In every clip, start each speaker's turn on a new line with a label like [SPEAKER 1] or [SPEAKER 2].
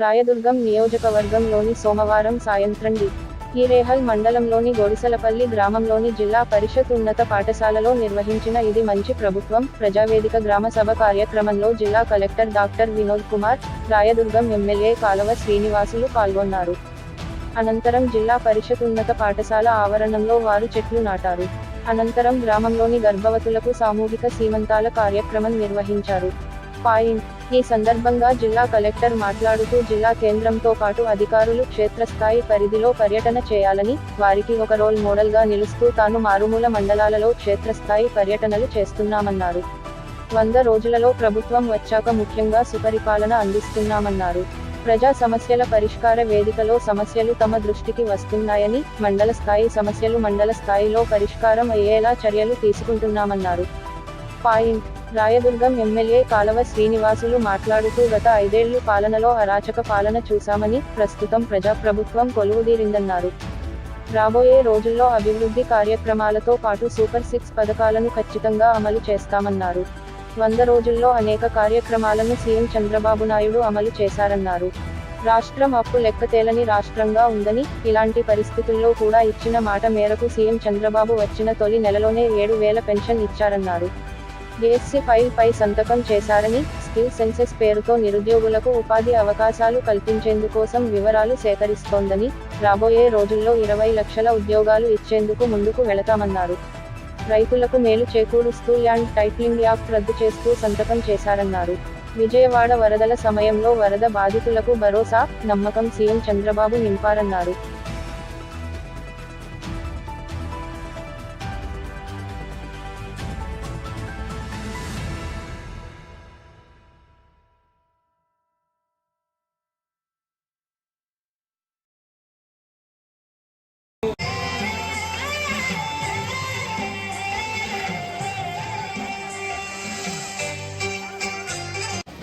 [SPEAKER 1] రాయదుర్గం నియోజకవర్గంలోని సోమవారం సాయంత్రం కీరేహల్ మండలంలోని గొడిసలపల్లి గ్రామంలోని జిల్లా పరిషత్ ఉన్నత పాఠశాలలో నిర్వహించిన ఇది మంచి ప్రభుత్వం ప్రజావేదిక గ్రామ సభ కార్యక్రమంలో జిల్లా collector doctor Vinod Kumar, Rayadurgam MLA కాలవ శ్రీనివాసులు పాల్గొన్నారు. అనంతరం జిల్లా పరిషత్ ఉన్నత పాఠశాల ఆవరణంలో వారు చెట్లు నాటారు. అనంతరం గ్రామంలోని గర్భవతులకు సామూహిక సీమంతాల కార్యక్రమం నిర్వహించారు. ఈ సందర్భంగా జిల్లా కలెక్టర్ మాట్లాడుతూ జిల్లా కేంద్రంతో పాటు అధికారులు క్షేత్రస్థాయి పరిధిలో పర్యటన చేయాలని, వారికి ఒక రోల్ మోడల్ గా నిలుస్తూ తాను మారుమూల మండలాలలో క్షేత్రస్థాయి పర్యటనలు చేస్తున్నామన్నారు. 100 రోజులలో ప్రభుత్వం వచ్చాక ముఖ్యంగా సుపరిపాలన అందిస్తున్నామన్నారు. ప్రజా సమస్యల పరిష్కార వేదికలో సమస్యలు తమ దృష్టికి వస్తున్నాయని, మండల స్థాయి సమస్యలు మండల స్థాయిలో పరిష్కారం అయ్యేలా చర్యలు తీసుకుంటున్నామన్నారు. రాయదుర్గం ఎమ్మెల్యే కాలవ శ్రీనివాసులు మాట్లాడుతూ గత 5 ఏళ్లు పాలనలో అరాచక పాలన చూశామని, ప్రస్తుతం ప్రజాప్రభుత్వం కొలువుదీరిందన్నారు. రాబోయే రోజుల్లో అభివృద్ధి కార్యక్రమాలతో పాటు సూపర్ 6 పథకాలను ఖచ్చితంగా అమలు చేస్తామన్నారు. 100 రోజుల్లో అనేక కార్యక్రమాలను సీఎం చంద్రబాబు నాయుడు అమలు చేశారన్నారు. రాష్ట్రం అప్పు లెక్కతేలని రాష్ట్రంగా ఉందని, ఇలాంటి పరిస్థితుల్లో కూడా ఇచ్చిన మాట మేరకు సీఎం చంద్రబాబు వచ్చిన తొలి నెలలోనే 7,000 పెన్షన్ ఇచ్చారన్నారు. డిఎస్సి ఫైల్పై సంతకం చేశారని, స్కిల్ సెన్సెస్ పేరుతో నిరుద్యోగులకు ఉపాధి అవకాశాలు కల్పించేందుకోసం వివరాలు సేకరిస్తోందని, రాబోయే రోజుల్లో 20 లక్షల ఉద్యోగాలు ఇచ్చేందుకు ముందుకు వెళతామన్నారు. రైతులకు మేలు చేకూరుస్తూ ల్యాండ్ టైటిలింగ్ యాక్ట్ రద్దు చేస్తూ సంతకం చేశారన్నారు. విజయవాడ వరదల సమయంలో వరద బాధితులకు భరోసా, నమ్మకం సీఎం చంద్రబాబు నింపారన్నారు.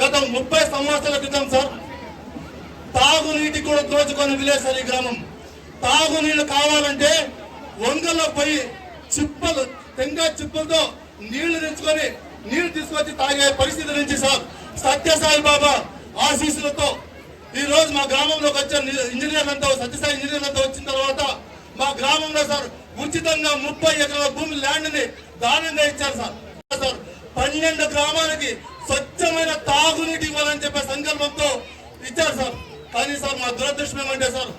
[SPEAKER 2] గత 30 సంవత్సరాల క్రితం సార్ తాగునీటి కూడా దోచుకొని విలేజ్ ఈ గ్రామం. తాగునీళ్ళు కావాలంటే వంగల్లో పోయి తెంగా చిప్పలతో నీళ్లు తెచ్చుకొని నీళ్లు తీసుకొచ్చి తాగే పరిస్థితి నుంచి సార్ సత్యసాయి బాబా ఆశీస్సులతో ఈ రోజు మా గ్రామంలోకి వచ్చే ఇంజనీర్లంతా సత్యసాయి ఇంజనీర్లంతా వచ్చిన తర్వాత మా గ్రామంలో సార్ ఉచితంగా 30 ఎకరాల భూమి ల్యాండ్ ని దానంగా ఇచ్చారు సార్. 12 గ్రామాలకి స్వచ్ఛమైన తాగునీటి ఇవ్వాలని చెప్పే సంకల్పంతో ఇచ్చారు సార్. కానీ సార్ మా దురదృష్టం ఏమంటే సార్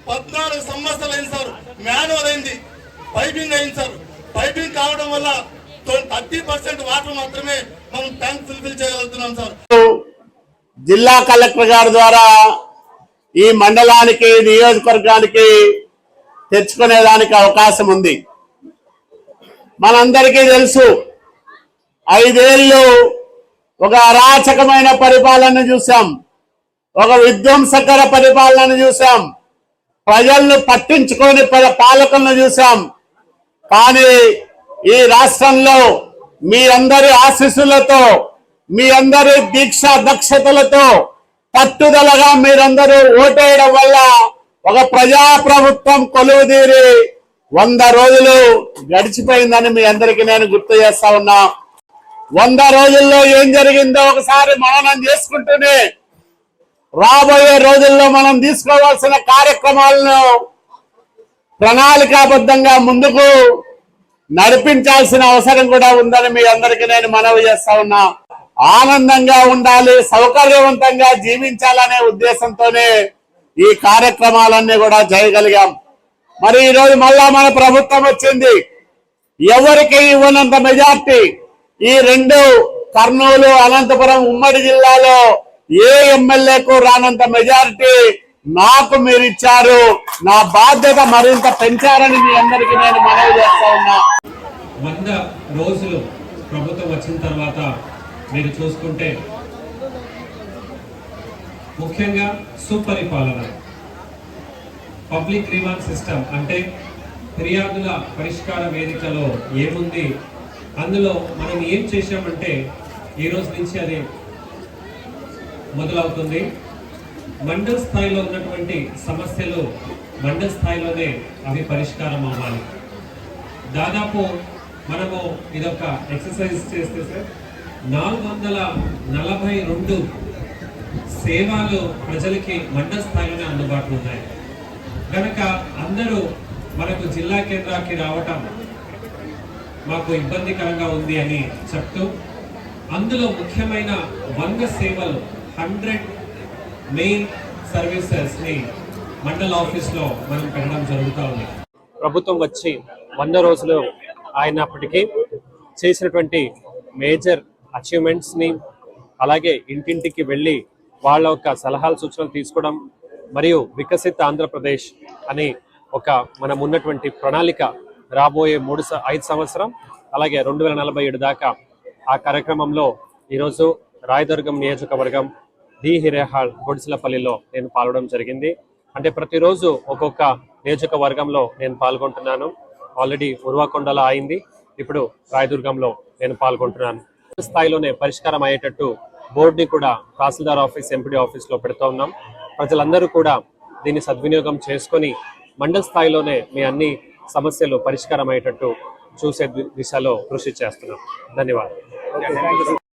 [SPEAKER 2] 14 సంవత్సరాలు అయింది సార్, మాన్యువల్ అయింది, పైపింగ్ అయింది సార్. పైపింగ్ కావడం వల్ల 30% వాటర్ మాత్రమే మనం ట్యాంక్ ఫుల్ఫిల్ చేయగలుగుతున్నాం సార్.
[SPEAKER 3] జిల్లా కలెక్టర్ గారి ద్వారా ఈ మండలానికి నియోజకవర్గానికి తెచ్చుకునేదానికి అవకాశం ఉంది. మనందరికీ తెలుసు 5 ఏళ్ళు ఒక అరాచకమైన పరిపాలన చూసాం, ఒక విధ్వంసకర పరిపాలన చూసాం, ప్రజలను పట్టించుకొని పాలకులను చూసాం. కానీ ఈ రాష్ట్రంలో మీ అందరి ఆశీస్సులతో, మీ అందరి దీక్ష దక్షతలతో, పట్టుదలగా మీరందరూ ఓటేయడం వల్ల ఒక ప్రజాప్రభుత్వం కొలువుదీరి 100 రోజులు గడిచిపోయిందని మీ అందరికీ నేను గుర్తు చేస్తా ఉన్నా. 100 రోజుల్లో ఏం జరిగిందో ఒకసారి మననం చేసుకుంటూనే రాబోయే రోజుల్లో మనం తీసుకోవాల్సిన కార్యక్రమాలను ప్రణాళికాబద్ధంగా ముందుకు నడిపించాల్సిన అవసరం కూడా ఉందని మీ అందరికీ నేను మనవి చేస్తా ఉన్నా. ఆనందంగా ఉండాలి, సౌకర్యవంతంగా జీవించాలనే ఉద్దేశంతోనే ఈ కార్యక్రమాలన్నీ కూడా చేయగలిగాం. మరి ఈరోజు మళ్ళా మన ప్రభుత్వం వచ్చింది. ఎవరికి ఇవ్వనంత మెజార్టీ ఈ 2 కర్నూలు, అనంతపురం ఉమ్మడి జిల్లాలో ఏ ఎమ్మెల్యేకు రానంత మెజారిటీ నాకు మీరు ఇచ్చారు. నా బాధ్యత మరింత పెంచారని మీ అందరికీ నేను మనవి చేస్తా ఉన్నా.
[SPEAKER 4] 100 రోజులు ప్రభుత్వం వచ్చిన తర్వాత మీరు చూసుకుంటే ముఖ్యంగా సుపరిపాలన, పబ్లిక్ గ్రీవెన్స్ సిస్టమ్ అంటే ఫిర్యాదుల పరిష్కార వేదికలో ఏముంది, అందులో మనం ఏం చేశామంటే ఈ రోజు నుంచి అది మొదలవుతుంది. మండల స్థాయిలో ఉన్నటువంటి సమస్యలు మండల స్థాయిలోనే అవి పరిష్కారం అవ్వాలి. దాదాపు మనము ఇదొక ఎక్సర్సైజ్ చేస్తే సార్ 442 సేవలు ప్రజలకి మండల స్థాయిలోనే అందుబాటులో ఉన్నాయి కనుక అందరూ మనకు జిల్లా కేంద్రానికి రావటం మాకు ఇబ్బందికరంగా ఉంది అని చెప్తూ అందులో ముఖ్యమైన 100 సేవలు 100 మెయిన్ సర్వీసెస్ ని మండల ఆఫీస్లో మనం పెట్టడం జరుగుతూ ఉంది. ప్రభుత్వం వచ్చి 100 రోజులు అయినప్పటికీ చేసినటువంటి మేజర్ అచీవ్మెంట్స్ ని అలాగే ఇంటింటికి వెళ్ళి వాళ్ళ యొక్క సలహాలు సూచనలు తీసుకోవడం మరియు వికసిత ఆంధ్రప్రదేశ్ అని ఒక మనం ఉన్నటువంటి ప్రణాళిక రాబోయే 5 సంవత్సరం అలాగే 2047 దాకా ఆ కార్యక్రమంలో ఈరోజు రాయదుర్గం నియోజకవర్గం డి హిరేహాల్ గొడిసెలపల్లిలో నేను పాల్గొనడం జరిగింది. అంటే ప్రతిరోజు ఒక్కొక్క నియోజకవర్గంలో నేను పాల్గొంటున్నాను. ఆల్రెడీ ఉర్వకొండలో అయింది, ఇప్పుడు రాయదుర్గంలో నేను పాల్గొంటున్నాను. స్థాయిలోనే పరిష్కారం అయ్యేటట్టు బోర్డుని కూడా తహసీల్దార్ ఆఫీస్ ఎంపీడీ ఆఫీస్లో పెడుతూ ఉన్నాం. ప్రజలందరూ కూడా దీన్ని సద్వినియోగం చేసుకొని మండల స్థాయిలోనే మీ అన్ని సమస్యలు పరిష్కారం అయ్యేటట్టు చూసే దిశలో కృషి చేస్తున్నాం. ధన్యవాదాలు.